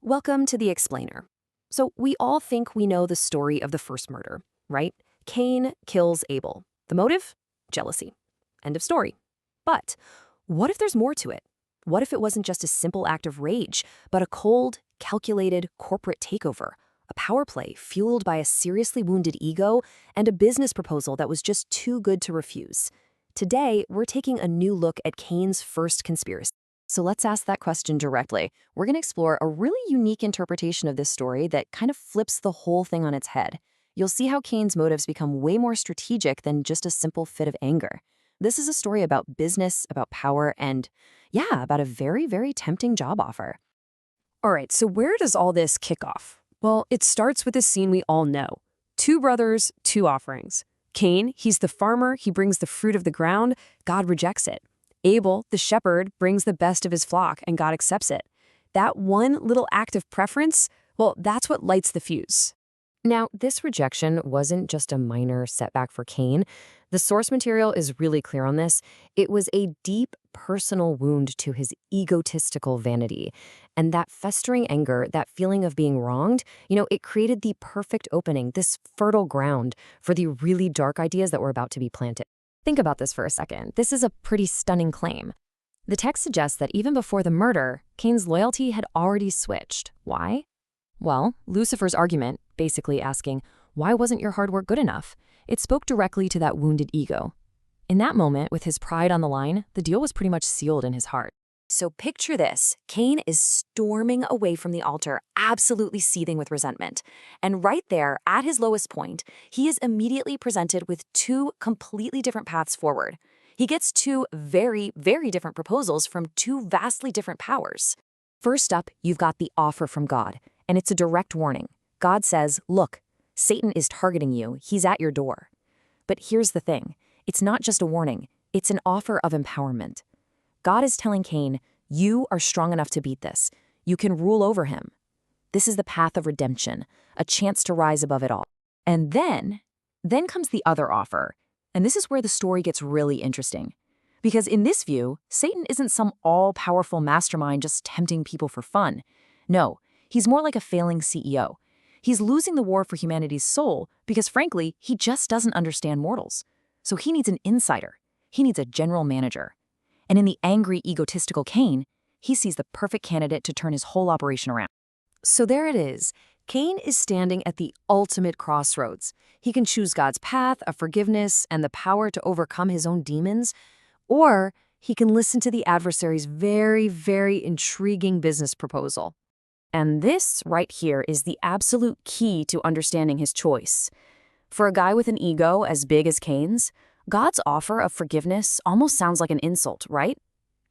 Welcome to The Explainer. So, we all think we know the story of the first murder, right? Cain kills Abel. The motive? Jealousy. End of story. But what if there's more to it? What if it wasn't just a simple act of rage, but a cold, calculated corporate takeover? A power play fueled by a seriously wounded ego and a business proposal that was just too good to refuse. Today, we're taking a new look at Cain's first conspiracy. So let's ask that question directly. We're going to explore a really unique interpretation of this story that kind of flips the whole thing on its head. You'll see how Cain's motives become way more strategic than just a simple fit of anger. This is a story about business, about power, and yeah, about a very, very tempting job offer. All right, so where does all this kick off? Well, it starts with a scene we all know. Two brothers, two offerings. Cain, he's the farmer, he brings the fruit of the ground, God rejects it. Abel, the shepherd, brings the best of his flock, and God accepts it. That one little act of preference, well, that's what lights the fuse. Now, this rejection wasn't just a minor setback for Cain. The source material is really clear on this. It was a deep personal wound to his egotistical vanity. And that festering anger, that feeling of being wronged, it created the perfect opening, this fertile ground for the really dark ideas that were about to be planted. Think about this for a second. This is a pretty stunning claim. The text suggests that even before the murder, Cain's loyalty had already switched. Why? Well, Lucifer's argument, basically asking, why wasn't your hard work good enough? It spoke directly to that wounded ego. In that moment, with his pride on the line, the deal was pretty much sealed in his heart. So picture this. Cain is storming away from the altar, absolutely seething with resentment. And right there, at his lowest point, he is immediately presented with two completely different paths forward. He gets two very, very different proposals from two vastly different powers. First up, you've got the offer from God, and it's a direct warning. God says, look, Satan is targeting you. He's at your door. But here's the thing. It's not just a warning. It's an offer of empowerment. God is telling Cain, you are strong enough to beat this. You can rule over him. This is the path of redemption, a chance to rise above it all. And then comes the other offer. And this is where the story gets really interesting. Because in this view, Satan isn't some all-powerful mastermind just tempting people for fun. No, he's more like a failing CEO. He's losing the war for humanity's soul because, frankly, he just doesn't understand mortals. So he needs an insider. He needs a general manager. And in the angry, egotistical Cain, he sees the perfect candidate to turn his whole operation around. So there it is. Cain is standing at the ultimate crossroads. He can choose God's path of forgiveness and the power to overcome his own demons, or he can listen to the adversary's very, very intriguing business proposal. And this right here is the absolute key to understanding his choice. For a guy with an ego as big as Cain's, God's offer of forgiveness almost sounds like an insult, right?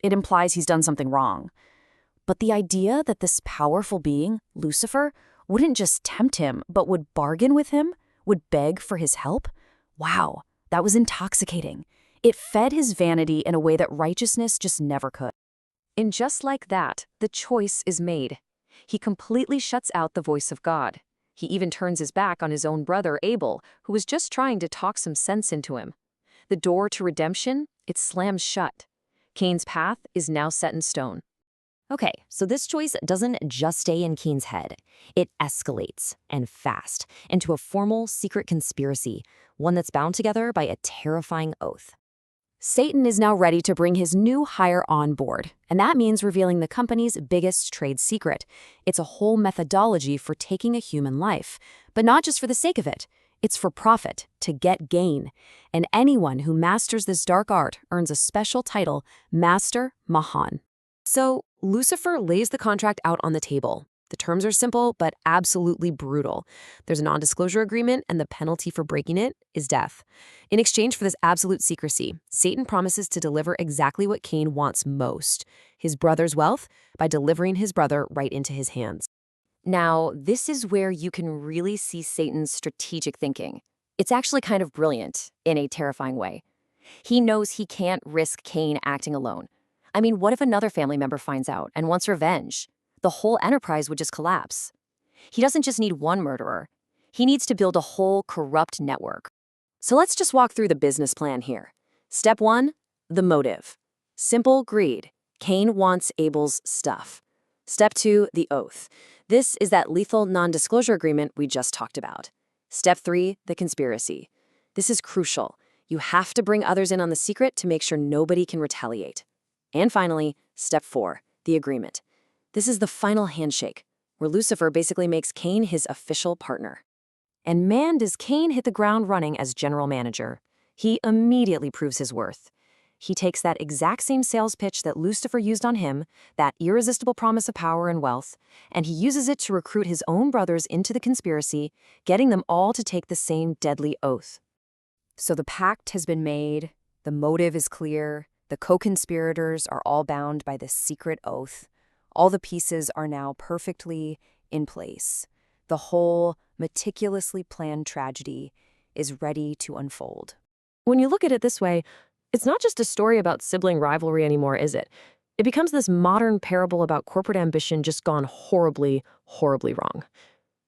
It implies he's done something wrong. But the idea that this powerful being, Lucifer, wouldn't just tempt him, but would bargain with him, would beg for his help, wow, that was intoxicating. It fed his vanity in a way that righteousness just never could. And just like that, the choice is made. He completely shuts out the voice of God. He even turns his back on his own brother, Abel, who was just trying to talk some sense into him. The door to redemption, it slams shut. Cain's path is now set in stone. Okay, so this choice doesn't just stay in Cain's head. It escalates, and fast, into a formal, secret conspiracy, one that's bound together by a terrifying oath. Satan is now ready to bring his new hire on board, and that means revealing the company's biggest trade secret. It's a whole methodology for taking a human life, but not just for the sake of it. It's for profit, to get gain. And anyone who masters this dark art earns a special title, Master Mahan. So Lucifer lays the contract out on the table. The terms are simple, but absolutely brutal. There's a non-disclosure agreement, and the penalty for breaking it is death. In exchange for this absolute secrecy, Satan promises to deliver exactly what Cain wants most, his brother's wealth, by delivering his brother right into his hands. Now, this is where you can really see Satan's strategic thinking. It's actually kind of brilliant in a terrifying way. He knows he can't risk Cain acting alone. I mean, what if another family member finds out and wants revenge? The whole enterprise would just collapse. He doesn't just need one murderer. He needs to build a whole corrupt network. So let's just walk through the business plan here. Step 1, the motive. Simple greed. Cain wants Abel's stuff. Step 2, the oath. This is that lethal non-disclosure agreement we just talked about. Step 3, the conspiracy. This is crucial. You have to bring others in on the secret to make sure nobody can retaliate. And finally, step 4, the agreement. This is the final handshake, where Lucifer basically makes Cain his official partner. And man, does Cain hit the ground running as general manager. He immediately proves his worth. He takes that exact same sales pitch that Lucifer used on him, that irresistible promise of power and wealth, and he uses it to recruit his own brothers into the conspiracy, getting them all to take the same deadly oath. So the pact has been made, the motive is clear, the co-conspirators are all bound by this secret oath. All the pieces are now perfectly in place. The whole meticulously planned tragedy is ready to unfold. When you look at it this way, it's not just a story about sibling rivalry anymore, is it? It becomes this modern parable about corporate ambition just gone horribly, horribly wrong.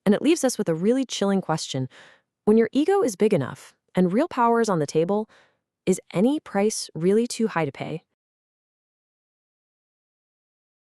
And it leaves us with a really chilling question. When your ego is big enough and real power is on the table, is any price really too high to pay?